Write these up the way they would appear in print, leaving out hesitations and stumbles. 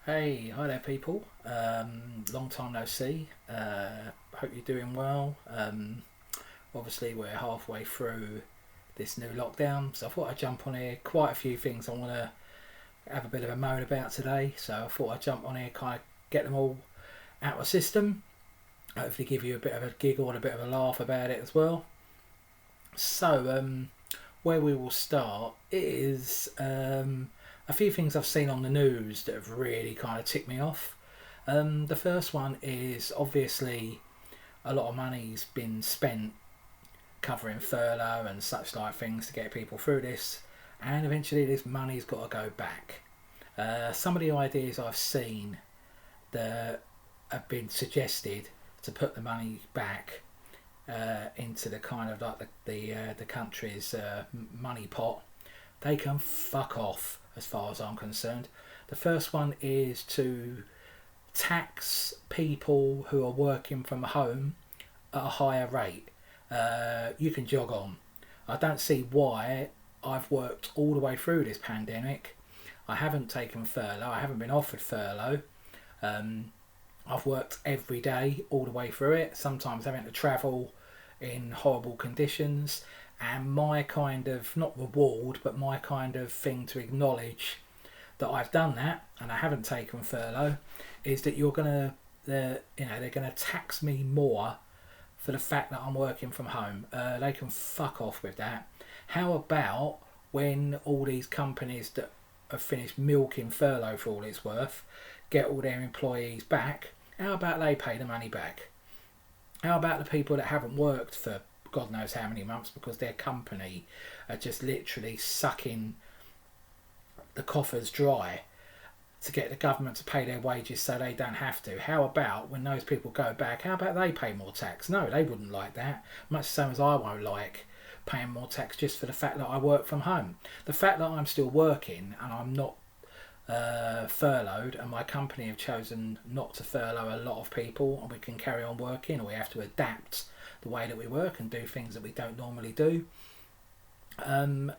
Hi there, people. Long time no see. Hope you're doing well. Obviously, we're halfway through this new lockdown, so I thought I'd jump on here. Quite a few things I want to have a bit of a moan about today, so I thought I'd jump on here, kind of get them all out of the system. Hopefully, give you a bit of a giggle and a bit of a laugh about it as well. So, where we will start is a few things I've seen on the news that have really kind of ticked me off. The first one is obviously a lot of money's been spent covering furlough and such like things to get people through this, and eventually this money's got to go back. Some of the ideas I've seen that have been suggested to put the money back into the kind of like the country's money pot, they can fuck off as far as I'm concerned. The first one is to tax people who are working from home at a higher rate. You can jog on. I don't see why. I've worked all the way through this pandemic. I haven't taken furlough. I haven't been offered furlough. I've worked every day all the way through it. Sometimes having to travel in horrible conditions. And my kind of, not reward, but my kind of thing to acknowledge that I've done that and I haven't taken furlough is that they're gonna tax me more for the fact that I'm working from home. They can fuck off with that. How about when all these companies that have finished milking furlough for all it's worth get all their employees back? How about they pay the money back? How about the people that haven't worked for God knows how many months because their company are just literally sucking the coffers dry to get the government to pay their wages so they don't have to? How about when those people go back, how about they pay more tax? No, they wouldn't like that. Much the same as I won't like paying more tax just for the fact that I work from home. The fact that I'm still working and I'm not furloughed, and my company have chosen not to furlough a lot of people, and we can carry on working, or we have to adapt the way that we work and do things that we don't normally do,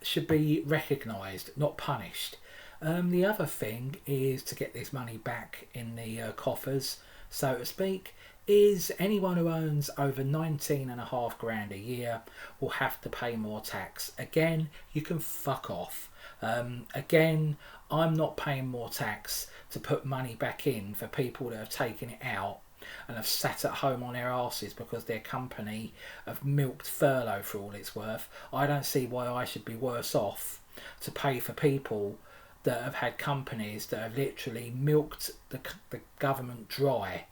should be recognised, not punished. The other thing is to get this money back in the coffers, so to speak, is anyone who owns over 19.5 grand a year will have to pay more tax. Again, you can fuck off. Again, I'm not paying more tax to put money back in for people that have taken it out and have sat at home on their arses because their company have milked furlough for all it's worth. I don't see why I should be worse off to pay for people that have had companies that have literally milked the government dry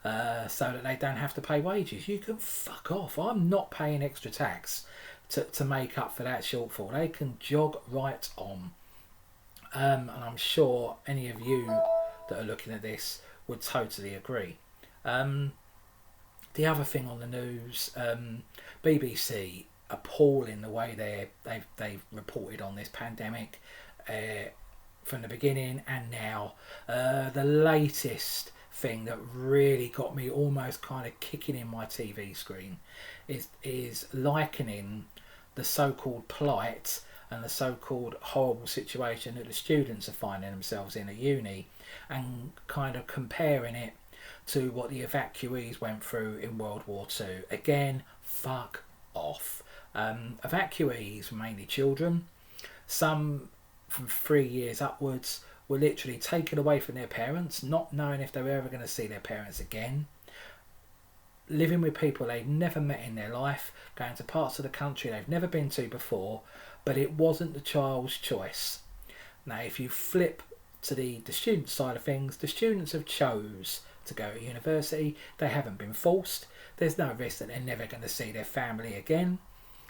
so that they don't have to pay wages. You can fuck off. I'm not paying extra tax to make up for that shortfall. They can jog right on. And I'm sure any of you that are looking at this would totally agree. The other thing on the news, BBC appalling the way they've reported on this pandemic from the beginning and now. The latest thing that really got me almost kind of kicking in my TV screen is likening the so-called plight and the so-called horrible situation that the students are finding themselves in at uni, and kind of comparing it to what the evacuees went through in World War Two. Again, fuck off. Evacuees were mainly children. Some from 3 years upwards were literally taken away from their parents, not knowing if they were ever going to see their parents again. Living with people they've never met in their life, going to parts of the country they've never been to before, but it wasn't the child's choice. Now, if you flip to the student side of things, the students have chose to go to university. They haven't been forced. There's no risk that they're never going to see their family again.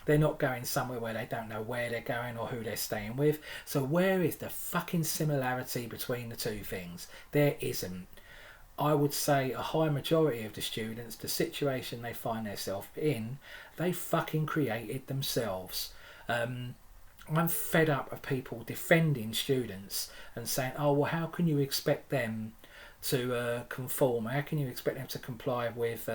They're not going somewhere where they don't know where they're going or who they're staying with. So where is the fucking similarity between the two things? There isn't. I would say a high majority of the students, the situation they find themselves in, they fucking created themselves. I'm fed up of people defending students and saying, oh, well, how can you expect them to conform? How can you expect them to comply with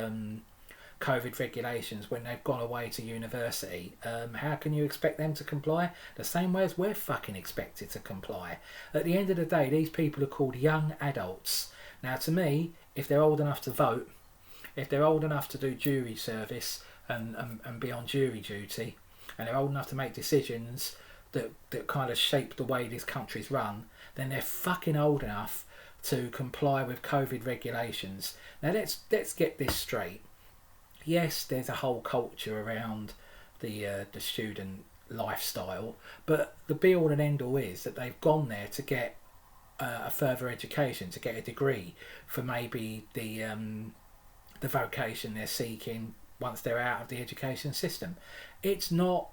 COVID regulations when they've gone away to university. How can you expect them to comply? The same way as we're fucking expected to comply. At the end of the day, these people are called young adults. Now, to me, if they're old enough to vote, if they're old enough to do jury service and be on jury duty, and they're old enough to make decisions that kind of shape the way this country's run, then they're fucking old enough to comply with COVID regulations. Now let's get this straight. Yes, there's a whole culture around the student lifestyle, but the be all and end all is that they've gone there to get a further education, to get a degree for maybe the vocation they're seeking once they're out of the education system. It's not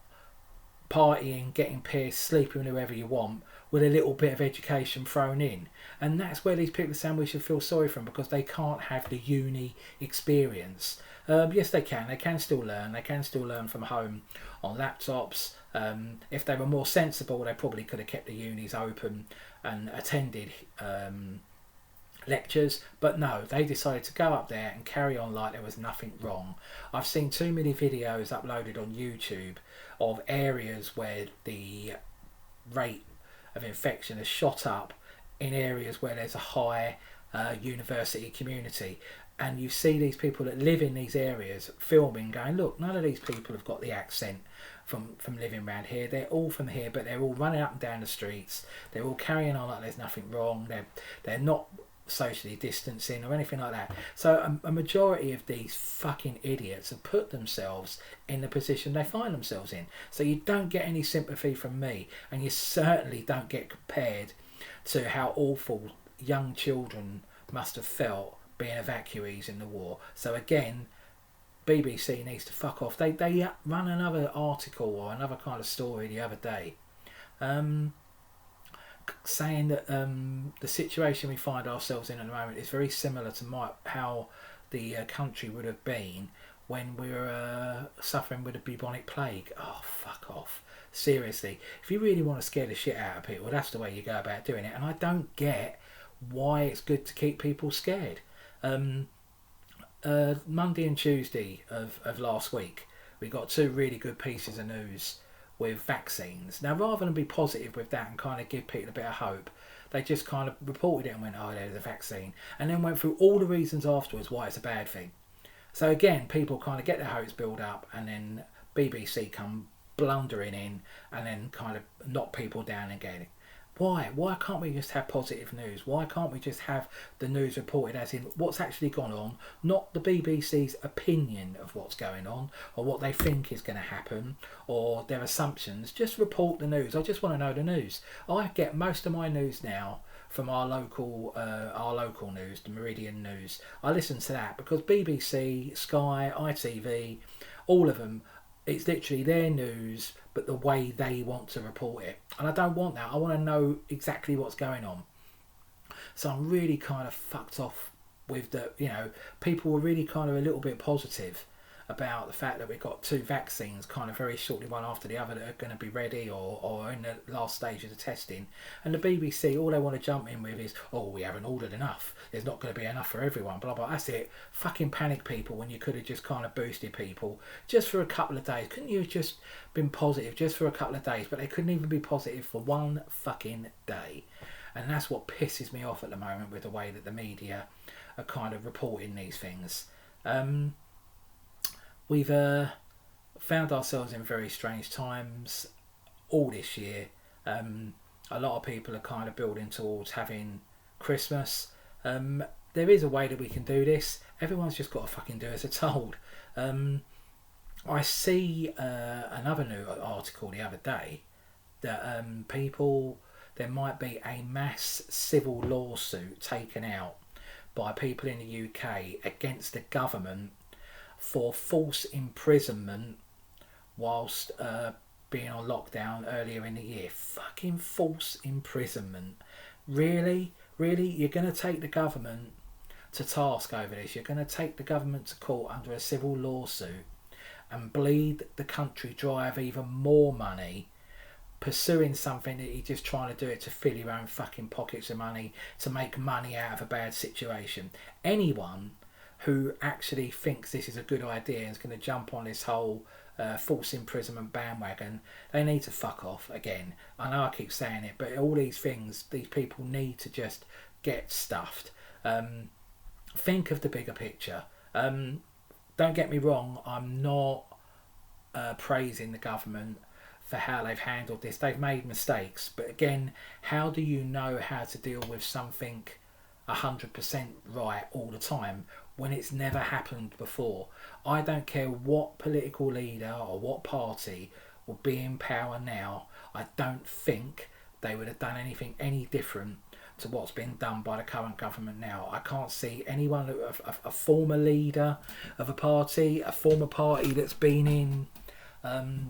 partying, getting pissed, sleeping with whoever you want, with a little bit of education thrown in. And that's where these people are saying we should feel sorry for them, because they can't have the uni experience. Yes, they can. They can still learn. They can still learn from home on laptops. If they were more sensible, they probably could have kept the unis open and attended lectures, but no, they decided to go up there and carry on like there was nothing wrong. I've seen too many videos uploaded on YouTube of areas where the rate of infection has shot up in areas where there's a high university community, and you see these people that live in these areas filming, going, look, none of these people have got the accent from living around here. They're all from here, but they're all running up and down the streets. They're all carrying on like there's nothing wrong. They're not socially distancing or anything like that. So a majority of these fucking idiots have put themselves in the position they find themselves in. So you don't get any sympathy from me, and you certainly don't get compared to how awful young children must have felt being evacuees in the war. So again, BBC needs to fuck off. They run another article or another kind of story the other day, saying that the situation we find ourselves in at the moment is very similar to how the country would have been when we were suffering with the bubonic plague. Oh, fuck off. Seriously, if you really want to scare the shit out of people, that's the way you go about doing it. And I don't get why it's good to keep people scared. Monday and Tuesday of last week, we got two really good pieces of news with vaccines. Now, rather than be positive with that and kind of give people a bit of hope, they just kind of reported it and went, oh, there's a vaccine, and then went through all the reasons afterwards why it's a bad thing. So again, people kind of get their hopes built up, and then BBC come blundering in and then kind of knock people down again. Why can't we just have positive news? Why can't we just have the news reported as in what's actually gone on, not the BBC's opinion of what's going on or what they think is going to happen or their assumptions? Just report the news. I just want to know the news. I get most of my news now from our local news, the Meridian News. I listen to that because BBC, Sky, ITV, all of them, it's literally their news, but the way they want to report it. And I don't want that. I want to know exactly what's going on. So I'm really kind of fucked off with the, people were really kind of a little bit positive about the fact that we've got two vaccines kind of very shortly, one after the other, that are going to be ready or in the last stage of the testing. And the BBC, all they want to jump in with is, oh, we haven't ordered enough. There's not going to be enough for everyone, blah, blah. That's it. Fucking panic people when you could have just kind of boosted people just for a couple of days. Couldn't you have just been positive just for a couple of days? But they couldn't even be positive for one fucking day. And that's what pisses me off at the moment with the way that the media are kind of reporting these things. We've found ourselves in very strange times all this year. A lot of people are kind of building towards having Christmas. There is a way that we can do this. Everyone's just got to fucking do as they're told. I see another new article the other day that there might be a mass civil lawsuit taken out by people in the UK against the government for false imprisonment whilst being on lockdown earlier in the year. Fucking false imprisonment. Really? You're going to take the government to task over this? You're going to take the government to court under a civil lawsuit and bleed the country dry of even more money, pursuing something that you're just trying to do it to fill your own fucking pockets of money, to make money out of a bad situation? Anyone who actually thinks this is a good idea and is going to jump on this whole false imprisonment bandwagon, they need to fuck off again. I know I keep saying it, but all these things, these people need to just get stuffed. Think of the bigger picture. Don't get me wrong, I'm not praising the government for how they've handled this. They've made mistakes, but again, how do you know how to deal with something 100% right all the time when it's never happened before? I don't care what political leader or what party will be in power now, I don't think they would have done anything any different to what's been done by the current government now. I can't see anyone, a former leader of a party, a former party that's been in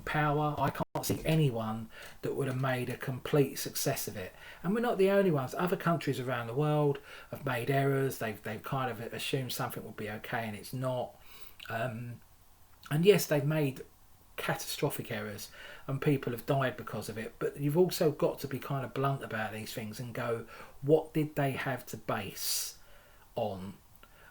power, I can't see anyone that would have made a complete success of it. And we're not the only ones. Other countries around the world have made errors. They've kind of assumed something will be okay and it's not. And yes, they've made catastrophic errors and people have died because of it. But you've also got to be kind of blunt about these things and go, what did they have to base on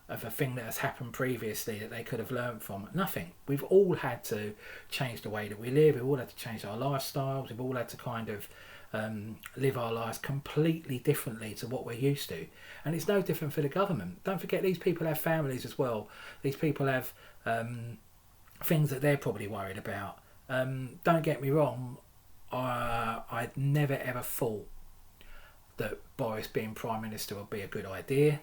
of a thing that has happened previously that they could have learned from? Nothing. We've all had to change the way that we live. We've all had to change our lifestyles. We've all had to kind of live our lives completely differently to what we're used to. And it's no different for the government. Don't forget, these people have families as well. These people have things that they're probably worried about. Don't get me wrong, I'd never ever thought that Boris being Prime Minister would be a good idea.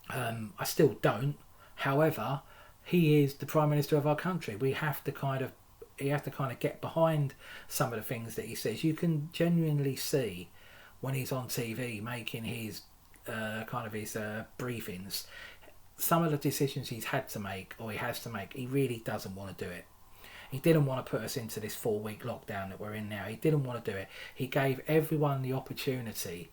I still don't. However, he is the Prime Minister of our country. You have to kind of get behind some of the things that he says. You can genuinely see when he's on TV making his briefings, some of the decisions he's had to make or he has to make, he really doesn't want to do it. He didn't want to put us into this 4-week lockdown that we're in now. He didn't want to do it. He gave everyone the opportunity.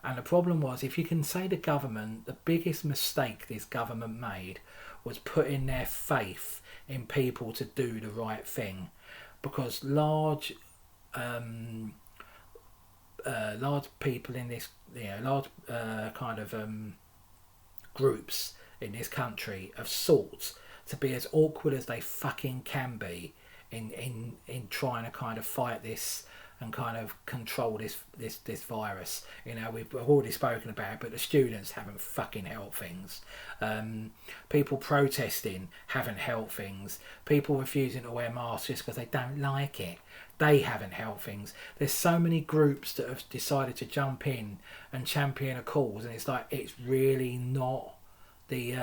And the problem was, if you can say the government, the biggest mistake this government made was putting their faith in people to do the right thing. Because large people in this, groups in this country have sought to be as awkward as they fucking can be in trying to kind of fight this and kind of control this virus. You know, we've already spoken about it, but the students haven't fucking helped things. People protesting haven't helped things. People refusing to wear masks just because they don't like it, they haven't helped things. There's so many groups that have decided to jump in and champion a cause, and it's like, it's really not the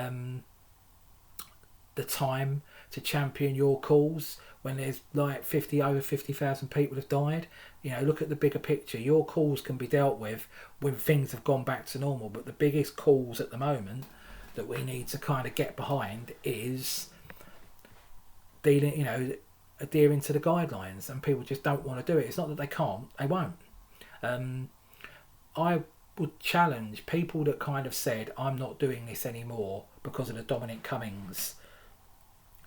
time to champion your cause when there's like over 50,000 people have died. You know, look at the bigger picture. Your cause can be dealt with when things have gone back to normal, but the biggest cause at the moment that we need to kind of get behind is adhering to the guidelines, and people just don't want to do it. It's not that they can't, they won't. I would challenge people that kind of said, I'm not doing this anymore because of the Dominic Cummings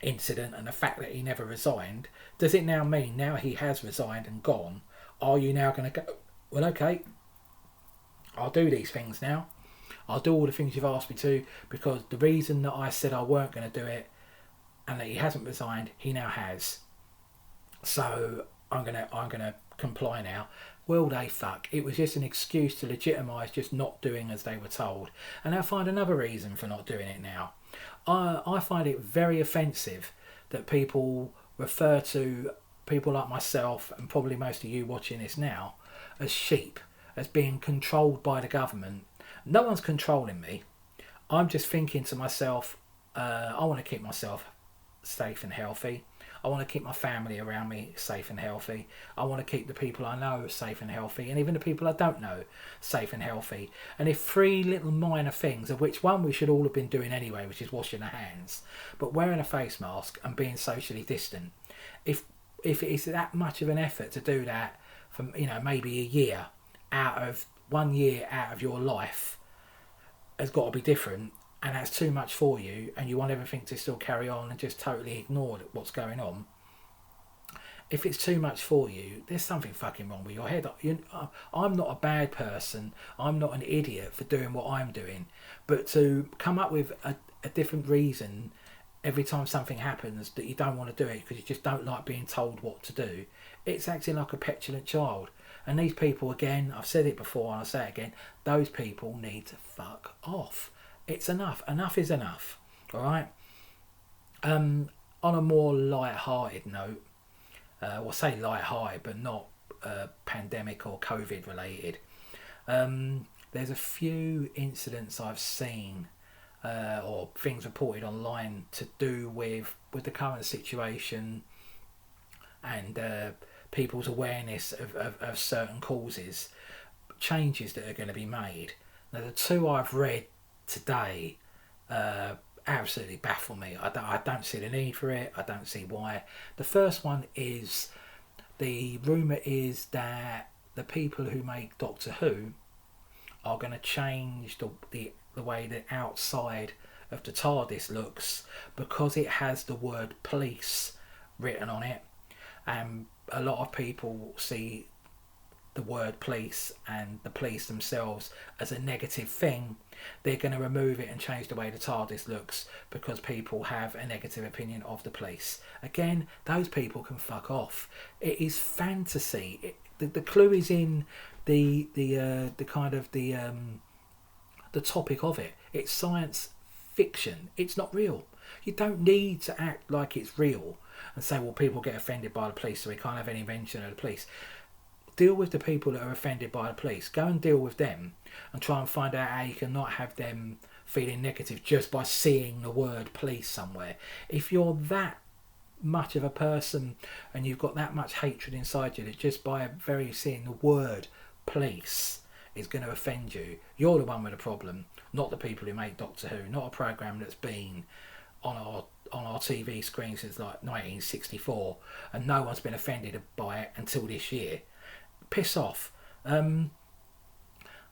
incident and the fact that he never resigned. Does it now mean, now he has resigned and gone, are you now going to go, well, okay, I'll do these things now, I'll do all the things you've asked me to, because the reason that I said I weren't going to do it and that he hasn't resigned, he now has, so I'm gonna comply now? Will they fuck? It was just an excuse to legitimise just not doing as they were told, and they'll find another reason for not doing it now. I find it very offensive that people refer to people like myself, and probably most of you watching this now, as sheep, as being controlled by the government. No one's controlling me. I'm just thinking to myself, I want to keep myself safe and healthy. I want to keep my family around me safe and healthy. I want to keep the people I know safe and healthy, and even the people I don't know safe and healthy. And if 3 little minor things, of which one we should all have been doing anyway, which is washing our hands, but wearing a face mask and being socially distant, if it is that much of an effort to do that for, maybe a year out of 1 year out of your life, has got to be different, and that's too much for you, and you want everything to still carry on and just totally ignore what's going on. If it's too much for you, there's something fucking wrong with your head. I'm not a bad person. I'm not an idiot for doing what I'm doing. But to come up with a different reason every time something happens that you don't want to do it because you just don't like being told what to do, it's acting like a petulant child. And these people, again, I've said it before and I'll say it again, those people need to fuck off. It's enough. Enough is enough. All right? On a more light-hearted note, well, say light-hearted, but not pandemic or COVID related, there's a few incidents I've seen or things reported online to do with the current situation and people's awareness of certain causes, changes that are going to be made. Now, the two I've read today absolutely baffle me. I don't see the need for it. I don't see why. The first one is, the rumour is that the people who make Doctor Who are going to change the way the outside of the TARDIS looks because it has the word police written on it, and a lot of people see the word police and the police themselves as a negative thing. They're going to remove it and change the way the TARDIS looks because people have a negative opinion of the police. Again, those people can fuck off. It is fantasy. The clue is in the kind of the topic of it. It's science fiction. It's not real. You don't need to act like it's real and say, well, people get offended by the police, so we can't have any mention of the police. Deal with the people that are offended by the police. Go and deal with them and try and find out how you can not have them feeling negative just by seeing the word police somewhere. If you're that much of a person and you've got that much hatred inside you that just by very seeing the word police is going to offend you, you're the one with a problem, not the people who make Doctor Who, not a programme that's been on our TV screen since like 1964 and no one's been offended by it until this year. Piss off. You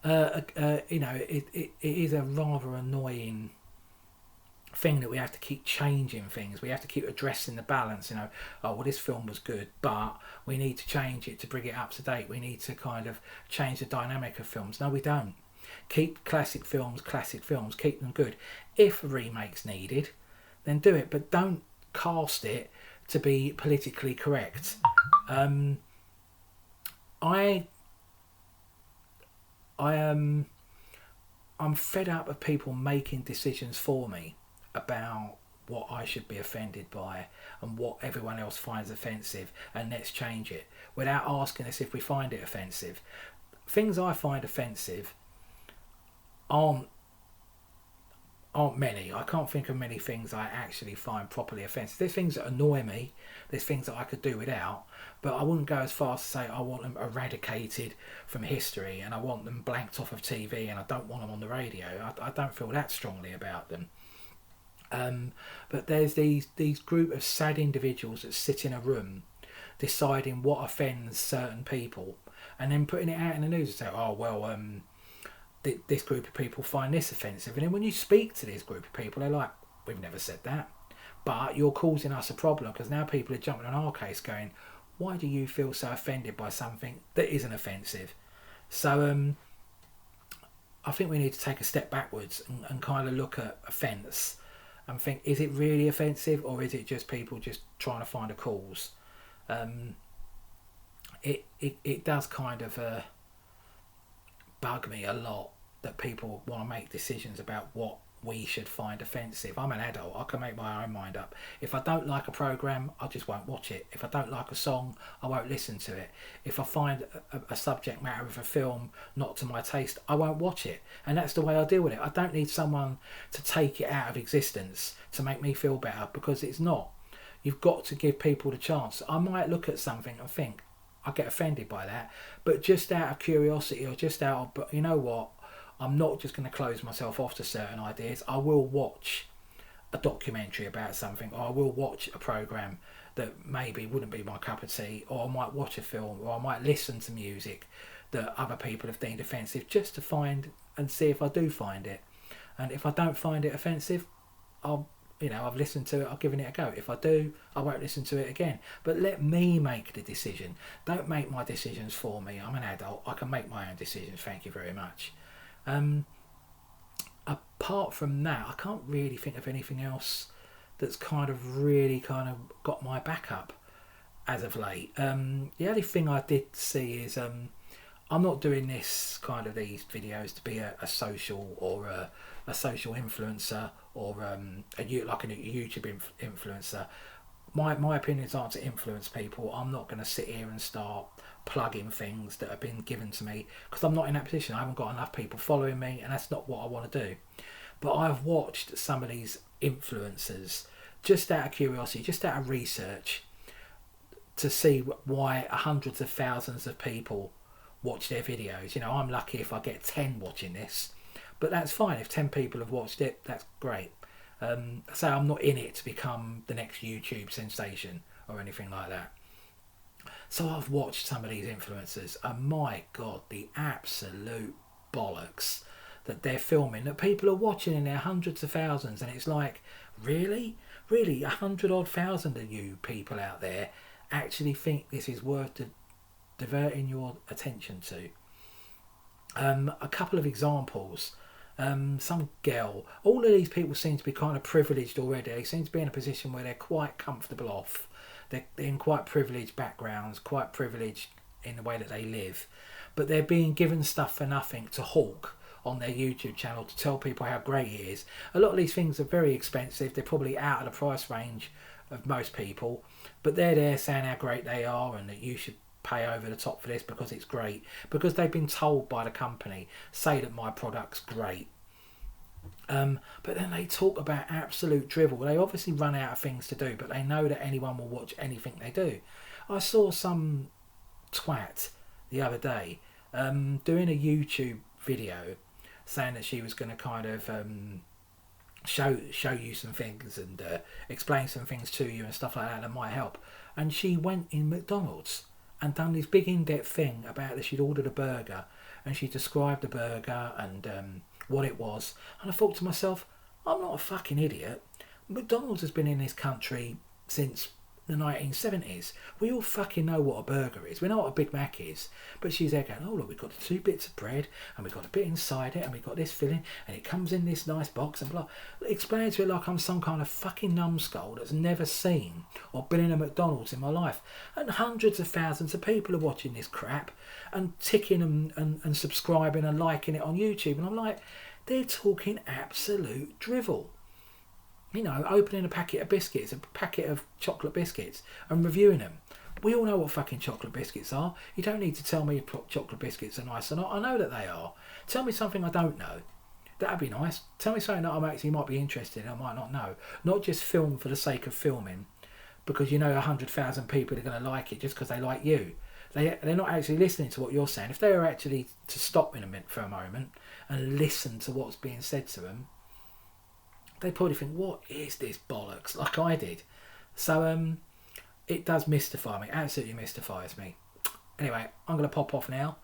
know, it is a rather annoying thing that we have to keep changing things. We have to keep addressing the balance. You know, oh well, this film was good, but we need to change it to bring it up to date. We need to kind of change the dynamic of films. No, we don't. Keep classic films. Keep them good. If a remake's needed, then do it, but don't cast it to be politically correct. I'm fed up of people making decisions for me about what I should be offended by and what everyone else finds offensive, and let's change it without asking us if we find it offensive. Things I find offensive aren't many. I can't think of many things I actually find properly offensive. There's things that annoy me, there's things that I could do without, but I wouldn't go as far as to say I want them eradicated from history and I want them blanked off of TV and I don't want them on the radio. I don't feel that strongly about them. But there's these group of sad individuals that sit in a room deciding what offends certain people and then putting it out in the news and say, oh well, this group of people find this offensive, and then when you speak to this group of people, they're like, we've never said that, but you're causing us a problem because now people are jumping on our case going, why do you feel so offended by something that isn't offensive? So I think we need to take a step backwards and kind of look at offence and think, is it really offensive or is it just people just trying to find a cause? It does kind of bug me a lot that people want to make decisions about what we should find offensive. I'm an adult, I can make my own mind up. If I don't like a programme, I just won't watch it. If I don't like a song, I won't listen to it. If I find a subject matter of a film not to my taste, I won't watch it. And that's the way I deal with it. I don't need someone to take it out of existence to make me feel better, because it's not. You've got to give people the chance. I might look at something and think, I get offended by that, but just out of curiosity or just out of, but you know what, I'm not just going to close myself off to certain ideas. I will watch a documentary about something, or I will watch a programme that maybe wouldn't be my cup of tea, or I might watch a film, or I might listen to music that other people have deemed offensive, just to find and see if I do find it. And if I don't find it offensive, I've listened to it, I've given it a go. If I do, I won't listen to it again. But let me make the decision. Don't make my decisions for me. I'm an adult. I can make my own decisions. Thank you very much. apart from that, I can't really think of anything else that's kind of really kind of got my back up as of late. The only thing I did see is I'm not doing this kind of these videos to be a social or a social influencer or like a YouTube influencer. My opinions aren't to influence people. I'm not going to sit here and start plugging things that have been given to me because I'm not in that position. I haven't got enough people following me, and that's not what I want to do. But I've watched some of these influencers just out of curiosity, just out of research, to see why hundreds of thousands of people watch their videos. You know, I'm lucky if I get 10 watching this, but that's fine. If 10 people have watched it, that's great. So I'm not in it to become the next YouTube sensation or anything like that. So I've watched some of these influencers, and my God, the absolute bollocks that they're filming, that people are watching in their hundreds of thousands, and it's like, really? 100,000 of you people out there actually think this is worth diverting your attention to? A couple of examples. Some girl, all of these people seem to be kind of privileged already. They seem to be in a position where they're quite comfortable off. They're in quite privileged backgrounds, quite privileged in the way that they live, but they're being given stuff for nothing to hawk on their YouTube channel to tell people how great it is. A lot of these things are very expensive. They're probably out of the price range of most people, but they're there saying how great they are and that you should pay over the top for this because it's great, because they've been told by the company, say that my product's great. But then they talk about absolute drivel. They obviously run out of things to do, but they know that anyone will watch anything they do. I saw some twat the other day doing a YouTube video saying that she was going to kind of show you some things and explain some things to you and stuff like that might help. And she went in McDonald's and done this big in-depth thing about that she'd ordered a burger, and she described the burger and what it was. And I thought to myself, I'm not a fucking idiot. McDonald's has been in this country since the 1970s. We all fucking know what a burger is. We know what a Big Mac is. But she's there going, oh look, we've got the 2 bits of bread and we've got a bit inside it and we've got this filling and it comes in this nice box and blah. Explain to it like I'm some kind of fucking numbskull that's never seen or been in a McDonald's in my life. And hundreds of thousands of people are watching this crap and ticking and subscribing and liking it on YouTube. And I'm like, they're talking absolute drivel. You know, opening a packet of biscuits, a packet of chocolate biscuits, and reviewing them. We all know what fucking chocolate biscuits are. You don't need to tell me chocolate biscuits are nice or not. I know that they are. Tell me something I don't know. That'd be nice. Tell me something that I actually might be interested in, I might not know. Not just film for the sake of filming, because you know 100,000 people are going to like it just because they like you. They're not actually listening to what you're saying. If they were actually to stop in a minute for a moment and listen to what's being said to them, they probably think, what is this bollocks, like I did. So it does mystify me, absolutely mystifies me. Anyway, I'm going to pop off now.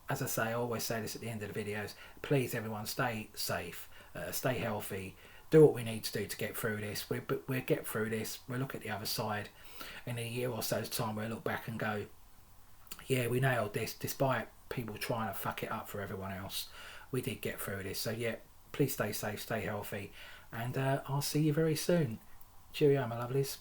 As I say, I always say this at the end of the videos, please everyone stay safe, stay healthy, do what we need to do to get through this. We'll get through this, we'll look at the other side in a year or so's time, we'll look back and go, yeah, we nailed this, despite people trying to fuck it up for everyone else. We did get through this. So yeah, please stay safe, stay healthy, and I'll see you very soon. Cheerio, my lovelies.